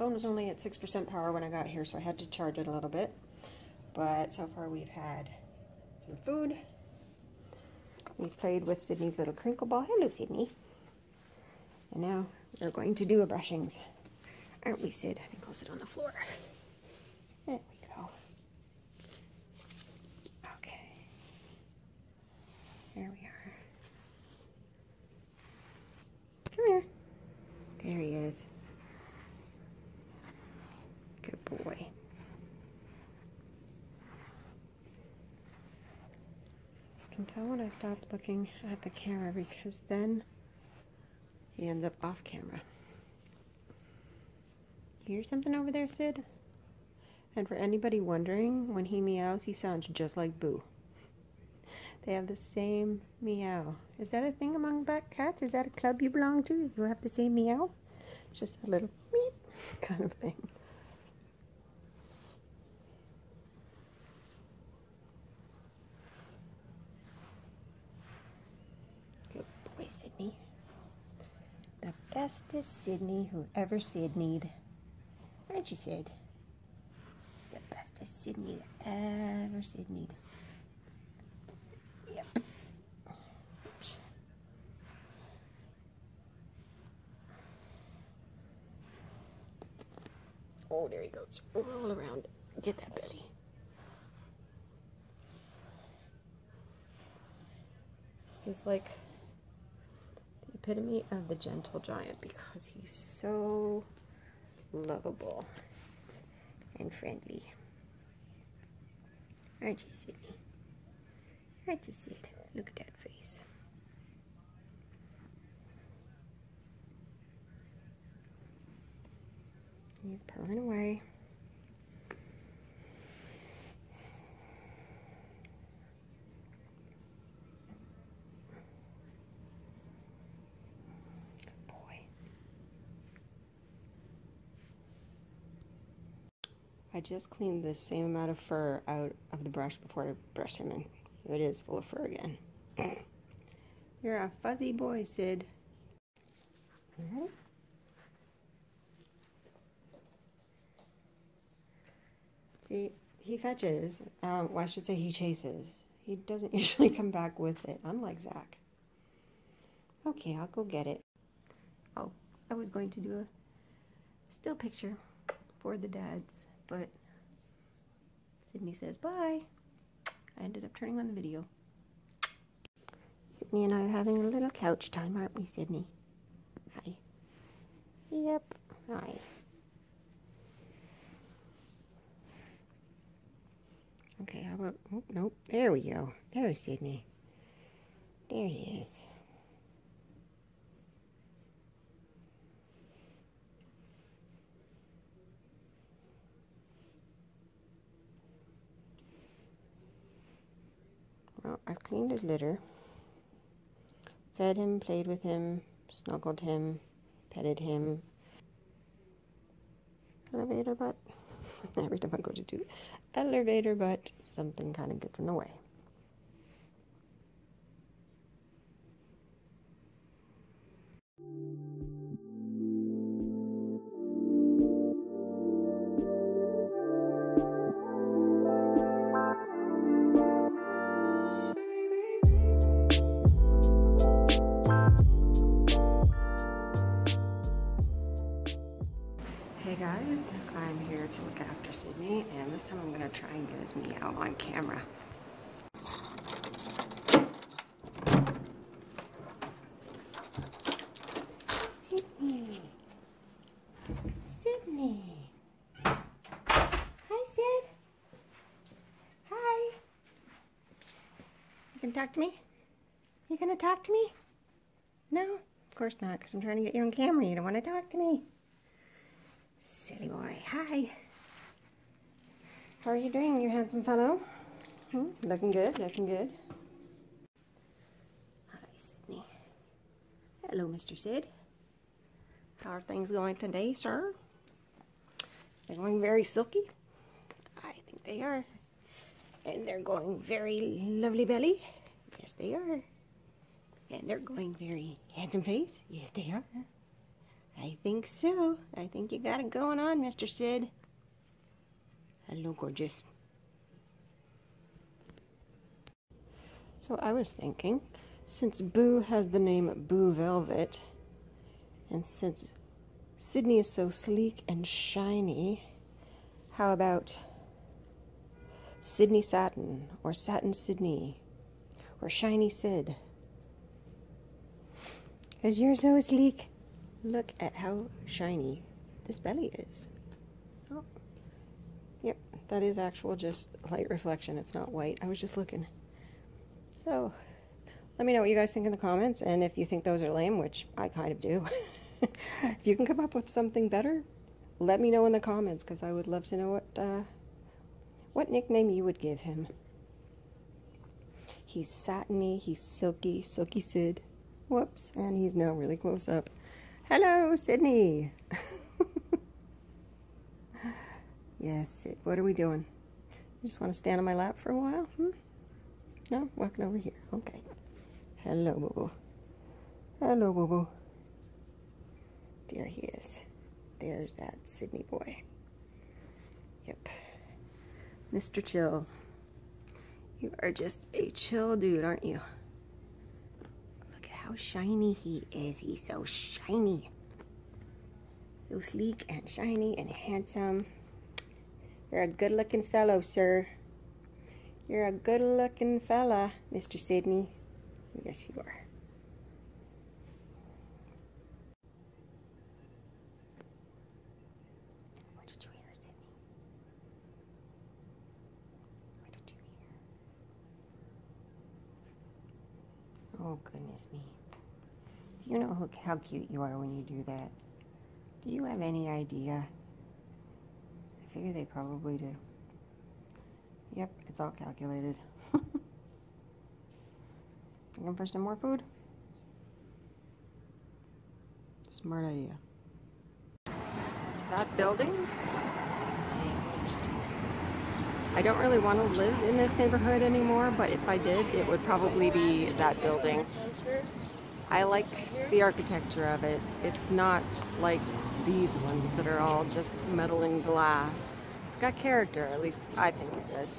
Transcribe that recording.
phone was only at 6% power when I got here, so I had to charge it a little bit. But so far we've had some food. We've played with Sydney's little crinkle ball. Hello, Sidney. And now we're going to do a brushings. Aren't we, Sid? I think I'll sit on the floor. There we go. Okay. There we are. Come here. There he is. Good boy. I can tell when I stopped looking at the camera because then he ends up off camera. You hear something over there, Sid? And for anybody wondering, when he meows, he sounds just like Boo. They have the same meow. Is that a thing among black cats? Is that a club you belong to? You have the same meow? It's just a little meep kind of thing. Good boy, Sidney. The bestest Sidney who ever Sidney'd. Aren't you, Sid? He's the bestest Sidney that ever Sidney'd. Yep. Oops. Oh, there he goes. Roll around. Get that belly. He's like the epitome of the gentle giant because he's so lovable and friendly. Aren't you, Sidney? Aren't you, Sid? Look at that face. He's purring away. Good boy. I just cleaned the same amount of fur out of the brush before I brushed him in. Here it is, full of fur again. You're a fuzzy boy, Sid. Mm-hmm. See, he fetches. Well, I should say he chases. He doesn't usually come back with it, unlike Zach. Okay, I'll go get it. Oh, I was going to do a still picture for the dads, but Sidney says bye. I ended up turning on the video. Sidney and I are having a little couch time, aren't we, Sidney? Hi. Yep. Hi. Okay, how about... Oh, nope. There we go. There's Sidney. There he is. Well, I've cleaned his litter. Fed him, played with him, snuggled him, petted him. Elevator butt. Every time I go to do elevator butt, something kind of gets in the way. Hey guys, I'm here to look after Sidney, and this time I'm going to try and get his meow on camera. Sidney! Sidney! Hi, Sid! Hi! You gonna talk to me? You gonna talk to me? No? Of course not, because I'm trying to get you on camera. You don't want to talk to me. Silly boy. Hi. How are you doing, you handsome fellow? Looking good, looking good. Hi, Sidney. Hello, Mr. Sid. How are things going today, sir? They're going very silky? I think they are. And they're going very lovely belly? Yes, they are. And they're going very handsome face? Yes, they are. I think so. I think you got it going on, Mr. Sid. Hello, gorgeous. So I was thinking, since Boo has the name Boo Velvet, and since Sidney is so sleek and shiny, how about Sidney Satin, or Satin Sidney, or Shiny Sid? Because you're so sleek. Look at how shiny this belly is. Oh, yep, that is actual just light reflection. It's not white. I was just looking. So, let me know what you guys think in the comments, and if you think those are lame, which I kind of do. If you can come up with something better, let me know in the comments, because I would love to know what nickname you would give him. He's satiny, he's silky, Silky Sid. Whoops, and he's now really close up. Hello, Sidney. Yes, Sid, what are we doing? You just want to stand on my lap for a while? No? Walking over here. Okay. Hello, boo-boo. Hello, boo-boo. There he is. There's that Sidney boy. Yep. Mr. Chill. You are just a chill dude, aren't you? How shiny he is. He's so shiny. So sleek and shiny and handsome. You're a good-looking fellow, sir. You're a good-looking fella, Mr. Sidney. Yes, you are. What did you hear, Sidney? What did you hear? Oh, goodness me. You know how cute you are when you do that. Do you have any idea? I figure they probably do. Yep, it's all calculated. Looking for some more food? Smart idea. That building? I don't really want to live in this neighborhood anymore, but if I did, it would probably be that building. I like the architecture of it. It's not like these ones that are all just metal and glass. It's got character, at least I think it does.